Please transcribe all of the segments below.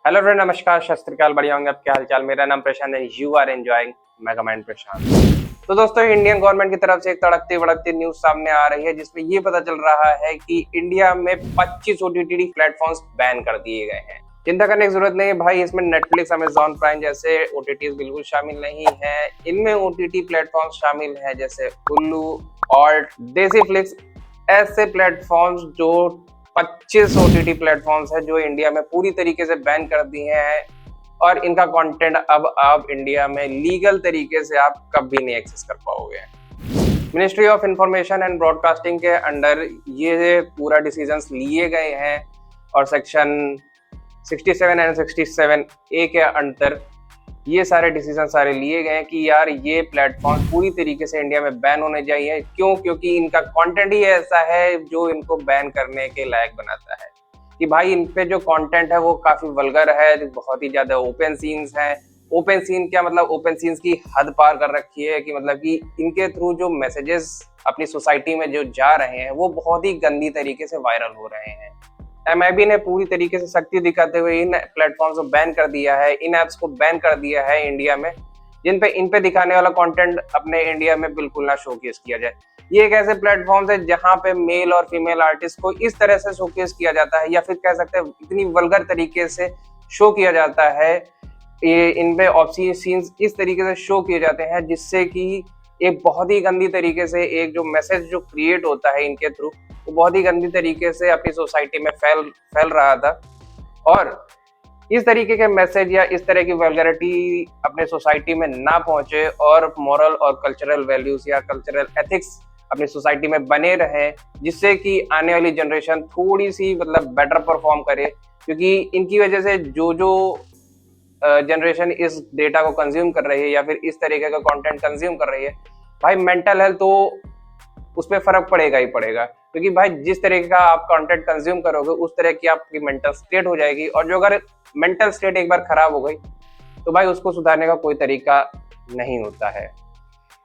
Hello friend, नमस्कार, सत श्री अकाल, बढ़िया होंगे। आपके हालचाल। मेरा नाम प्रशांत है, you are enjoying mega mind Prashant. तो दोस्तों, इंडियन गवर्नमेंट की तरफ से एक तड़कती भड़कती न्यूज सामने आ रही है जिसमें ये पता चल रहा है कि इंडिया में 25 ओटीटी प्लेटफॉर्म्स बैन कर दिए गए हैं। चिंता करने की जरूरत नहीं है भाई, इसमें नेटफ्लिक्स, अमेजॉन प्राइम जैसे ओटीटीज बिल्कुल शामिल नहीं है। इनमें ओटीटी प्लेटफॉर्म्स शामिल है जैसे हुलू, ऑल्ट, देसी फ्लिक्स, ऐसे प्लेटफॉर्म्स जो 25 ओटीटी प्लेटफॉर्म्स है जो इंडिया में पूरी तरीके से बैन कर दिए हैं और इनका कंटेंट अब आप इंडिया में लीगल तरीके से आप कभी नहीं एक्सेस कर पाओगे। Ministry of information and broadcasting के अंडर ये पूरा डिसीजंस लिए गए हैं और सेक्शन 67 एंड 67 ए के अंतर ये सारे डिसीजन सारे लिए गए हैं कि यार ये प्लेटफॉर्म पूरी तरीके से इंडिया में बैन होने चाहिए। क्यों? क्योंकि इनका कंटेंट ही ऐसा है जो इनको बैन करने के लायक बनाता है कि भाई इन पे जो कंटेंट है वो काफी वल्गर है, बहुत ही ज्यादा ओपन सीन्स है। ओपन सीन क्या मतलब? ओपन सीन्स की हद पार कर रखी है कि मतलब कि इनके थ्रू जो मैसेजेस अपनी सोसाइटी में जो जा रहे हैं वो बहुत ही गंदी तरीके से वायरल हो रहे हैं। एमआईबी ने पूरी तरीके से सख्ती दिखाते हुए इन प्लेटफॉर्म्स को बैन कर दिया है, इन ऐप्स को बैन कर दिया है इंडिया में, इन पे दिखाने वाला कंटेंट अपने इंडिया में बिल्कुल ना शोकेस किया जाए। ये एक ऐसे प्लेटफॉर्म्स है जहां पे मेल और फीमेल आर्टिस्ट को इस तरह से शोकेस किया जाता है या फिर कह सकते हैं इतनी वल्गर तरीके से शो किया जाता है, ये इनपे ऑब्सीन सीन्स इस तरीके से शो किए जाते हैं जिससे कि एक बहुत ही गंदी तरीके से एक जो मैसेज जो क्रिएट होता है इनके थ्रू वो बहुत ही गंदी तरीके से अपनी सोसाइटी में फैल रहा था। और इस तरीके के मैसेज या इस तरह की वल्गैरिटी अपने सोसाइटी में ना पहुंचे और मॉरल और कल्चरल वैल्यूज या कल्चरल एथिक्स अपनी सोसाइटी में बने रहे, जिससे कि आने वाली जनरेशन थोड़ी सी मतलब बेटर परफॉर्म करे। क्योंकि इनकी वजह से जो जनरेशन इस डेटा को कंज्यूम कर रही है या फिर इस तरीके का कंटेंट कंज्यूम कर रही है, भाई मेंटल हेल्थ तो उस पर फर्क पड़ेगा ही पड़ेगा। क्योंकि भाई जिस तरीके का आप कंटेंट कंज्यूम करोगे उस तरह की आपकी मेंटल स्टेट हो जाएगी, और जो अगर मेंटल स्टेट एक बार खराब हो गई तो भाई उसको सुधारने का कोई तरीका नहीं होता है।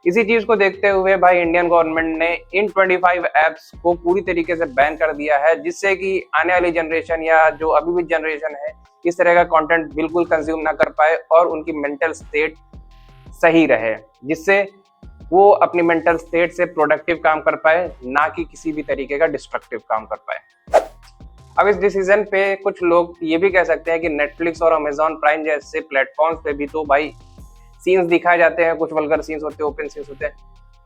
इसी चीज को देखते हुए भाई इंडियन गवर्नमेंट ने इन 25 एप्स को पूरी तरीके से बैन कर दिया है, जिससे कि आने वाली जनरेशन या जो अभी भी जनरेशन है इस तरह का कंटेंट बिल्कुल कंज्यूम ना कर पाए और उनकी मेंटल स्टेट सही रहे, जिससे वो अपनी मेंटल स्टेट से प्रोडक्टिव काम कर पाए, ना कि किसी भी तरीके का डिस्ट्रक्टिव काम कर पाए। अब इस डिसीजन पे कुछ लोग ये भी कह सकते हैं कि नेटफ्लिक्स और अमेजॉन प्राइम जैसे प्लेटफॉर्म्स पे भी तो भाई सीन्स दिखाए जाते हैं, कुछ वल्गर सीन्स होते हैं, ओपन सीन्स होते हैं,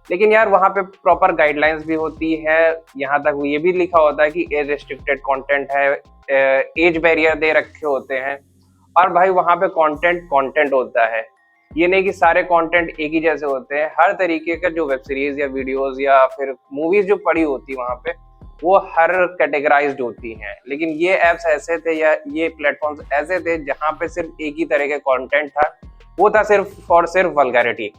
लेकिन यार वहाँ पे प्रॉपर गाइडलाइंस भी होती है। यहाँ तक ये भी लिखा होता है कि एज रिस्ट्रिक्टेड कंटेंट है, एज बैरियर दे रखे होते हैं, और भाई वहाँ पे कंटेंट होता है। ये नहीं कि सारे कंटेंट एक ही जैसे होते हैं। हर तरीके का जो वेब सीरीज या वीडियोस या फिर मूवीज जो पड़ी होती है वहाँ पे वो हर कैटेगराइज्ड होती हैं। लेकिन ये एप्स ऐसे थे या ये प्लेटफॉर्म्स ऐसे थे जहाँ पे सिर्फ एक ही तरह का कंटेंट था, वो था सिर्फ और सिर्फ वल्गैरिटी।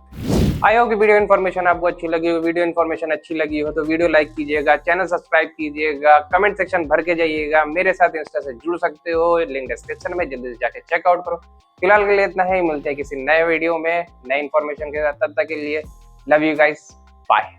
आई होप कि वीडियो इन्फॉर्मेशन आपको अच्छी लगी हो। वीडियो इन्फॉर्मेशन अच्छी लगी हो तो वीडियो लाइक कीजिएगा, चैनल सब्सक्राइब कीजिएगा, कमेंट सेक्शन भर के जाइएगा। मेरे साथ इंस्टा से जुड़ सकते हो, लिंक डिस्क्रिप्शन में, जल्दी से जाके चेकआउट करो। फिलहाल के लिए इतना ही, मिलते हैं किसी नए वीडियो में नए इन्फॉर्मेशन के साथ। तब तक के लिए लव यू गाइस, बाय।